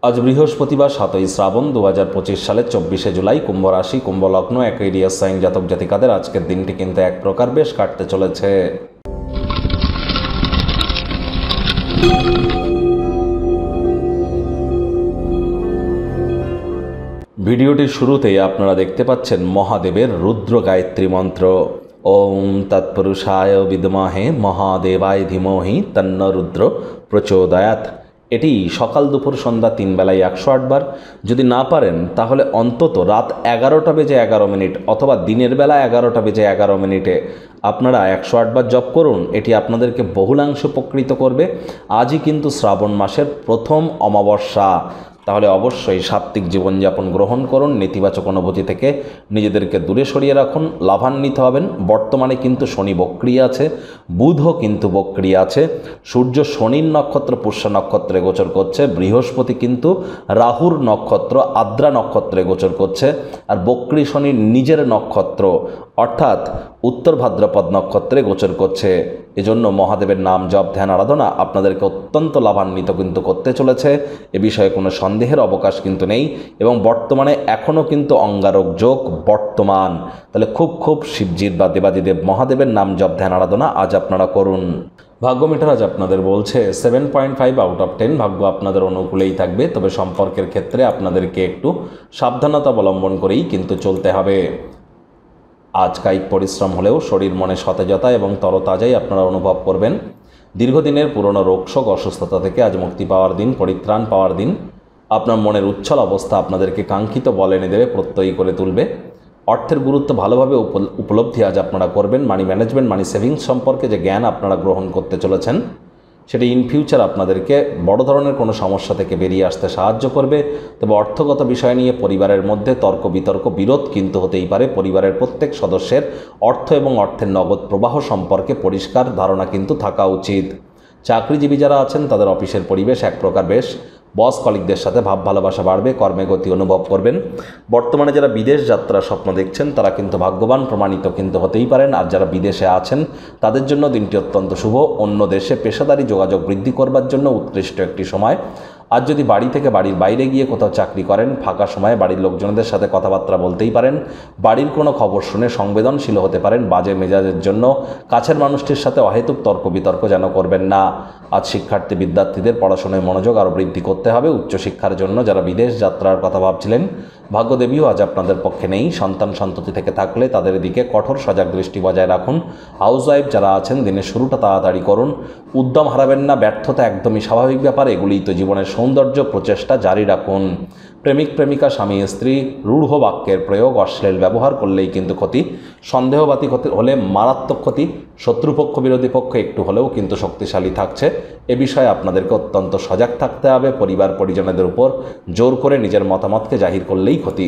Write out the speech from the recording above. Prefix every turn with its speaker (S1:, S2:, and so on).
S1: আজ বৃহস্পতিবার 7ই শ্রাবণ 2025 সালের 24শে জুলাই, কুম্ভ রাশি, কুম্ভ লগ্ন, অ্যাকুয়ারিয়াস সাইন জাতক জাতিকাদের আজকের দিনটি কিন্তু এক প্রকার বেশ কাটতে চলেছে। ভিডিওটির শুরুতেই আপনারা দেখতে পাচ্ছেন মহাদেবের রুদ্র গায়ত্রী মন্ত্র। ওম তৎপুরুষায় বিদ্মহে মহাদেবায় ধীমহি তন্ন রুদ্র প্রচোদয়াৎ। এটি সকাল দুপুর সন্ধ্যা 3 বেলায় 108 বার। যদি না পারেন তাহলে অন্তত রাত 11টা বেজে 11 মিনিট অথবা দিনের বেলা 11টা বেজে 11 মিনিটে আপনারা 108 বার জপ করুন। এটি আপনাদেরকে বহুলাংশ উপকৃত করবে। আজই কিন্তু শ্রাবণ মাসের প্রথম অমাবস্যা। তাহলে অবশ্যই সাত্ত্বিক জীবনযাপন গ্রহণ করুন, নেতিবাচক অনুভূতি থেকে নিজেদেরকে দূরে সরিয়ে রাখুন, লাভান্বিত হবেন। বর্তমানে কিন্তু শনি বক্রী আছে, বুধও কিন্তু বক্রী আছে, সূর্য শনির নক্ষত্র পুষ্য নক্ষত্রে গোচর করছে, বৃহস্পতি কিন্তু রাহুর নক্ষত্র আদ্রা নক্ষত্রে গোচর করছে, আর বক্রী শনির নিজের নক্ষত্র অর্থাৎ উত্তর ভাদ্রপদ নক্ষত্রে গোচর করছে। এজন্য মহাদেবের নাম জপ ধ্যান আরাধনা আপনাদেরকে অত্যন্ত লাভান্বিত কিন্তু করতে চলেছে। এ বিষয়ে কোনো সন্দেহের অবকাশ কিন্তু নেই এবং বর্তমানে এখনও কিন্তু অঙ্গারক যোগ বর্তমান। তাহলে খুব শিবজির বা দেবাদিদেব মহাদেবের নাম জপ ধ্যান আরাধনা আজ আপনারা করুন। ভাগ্য মিটার আজ আপনাদের বলছে 7.5 আউট অফ 10। ভাগ্য আপনাদের অনুকূলেই থাকবে, তবে সম্পর্কের ক্ষেত্রে আপনাদেরকে একটু সাবধানতা অবলম্বন করেই কিন্তু চলতে হবে। আজ কায়িক পরিশ্রম হলেও শরীর মনে সতেজতা এবং তরতাজাই আপনারা অনুভব করবেন। দীর্ঘদিনের পুরনো রোগশোক অসুস্থতা থেকে আজ মুক্তি পাওয়ার দিন, পরিত্রাণ পাওয়ার দিন। আপনার মনের উচ্ছল অবস্থা আপনাদেরকে কাঙ্ক্ষিত বল এনে দেবে, প্রত্যয়ী করে তুলবে। অর্থের গুরুত্ব ভালোভাবে উপলব্ধি আজ আপনারা করবেন। মানি ম্যানেজমেন্ট, মানি সেভিংস সম্পর্কে যে জ্ঞান আপনারা গ্রহণ করতে চলেছেন সেটা ইন ফিউচার আপনাদেরকে বড় ধরনের কোনো সমস্যা থেকে বেরিয়ে আসতে সাহায্য করবে। তবে অর্থগত বিষয় নিয়ে পরিবারের মধ্যে তর্ক বিতর্ক বিরোধ কিন্তু হতেই পারে। পরিবারের প্রত্যেক সদস্যের অর্থ এবং অর্থের নগদ প্রবাহ সম্পর্কে পরিষ্কার ধারণা কিন্তু থাকা উচিত। চাকরিজীবী যারা আছেন তাদের অফিসের পরিবেশ এক প্রকার বেশ। বস কলিগদের সাথে ভাব ভালোবাসা বাড়বে, কর্মে গতি অনুভব করবেন। বর্তমানে যারা বিদেশ যাত্রার স্বপ্ন দেখছেন তারা কিন্তু ভাগ্যবান প্রমাণিত কিন্তু হতেই পারেন। আর যারা বিদেশে আছেন তাদের জন্য দিনটি অত্যন্ত শুভ। অন্য দেশে পেশাদারি যোগাযোগ বৃদ্ধি করবার জন্য উৎকৃষ্ট একটি সময়। আজ যদি বাড়ি থেকে বাড়ির বাইরে গিয়ে কোথাও চাকরি করেন, ফাঁকা সময়ে বাড়ির লোকজনদের সাথে কথাবার্তা বলতেই পারেন। বাড়ির কোনো খবর শুনে সংবেদনশীল হতে পারেন। বাজে মেজাজের জন্য কাছের মানুষটির সাথে অহেতুক তর্ক বিতর্ক যেন করবেন না। আজ শিক্ষার্থী বিদ্যার্থীদের পড়াশোনায় মনোযোগ আরও বৃদ্ধি করতে হবে। উচ্চশিক্ষার জন্য যারা বিদেশ যাত্রার কথা ভাবছিলেন, ভাগ্যদেবীও আজ আপনাদের পক্ষে নেই। সন্তান সন্ততি থেকে থাকলে তাদের দিকে কঠোর সজাগ দৃষ্টি বজায় রাখুন। হাউসওয়াইফ যারা আছেন দিনের শুরুটা তাড়াতাড়ি করুন। উদ্যম হারাবেন না, ব্যর্থতা একদমই স্বাভাবিক ব্যাপার। এগুলিই তো জীবনের সৌন্দর্য, প্রচেষ্টা জারি রাখুন। প্রেমিক প্রেমিকা স্বামী স্ত্রী রূঢ় বাক্যের প্রয়োগ, অশ্লীল ব্যবহার করলেই কিন্তু ক্ষতি। সন্দেহবাদী হলে মারাত্মক ক্ষতি। শত্রুপক্ষ বিরোধী পক্ষ একটু হলেও কিন্তু শক্তিশালী থাকছে। এ বিষয়ে আপনাদেরকে অত্যন্ত সজাগ থাকতে হবে। পরিবার পরিজনদের উপর জোর করে নিজের মতামতকে জাহির করলেই ক্ষতি।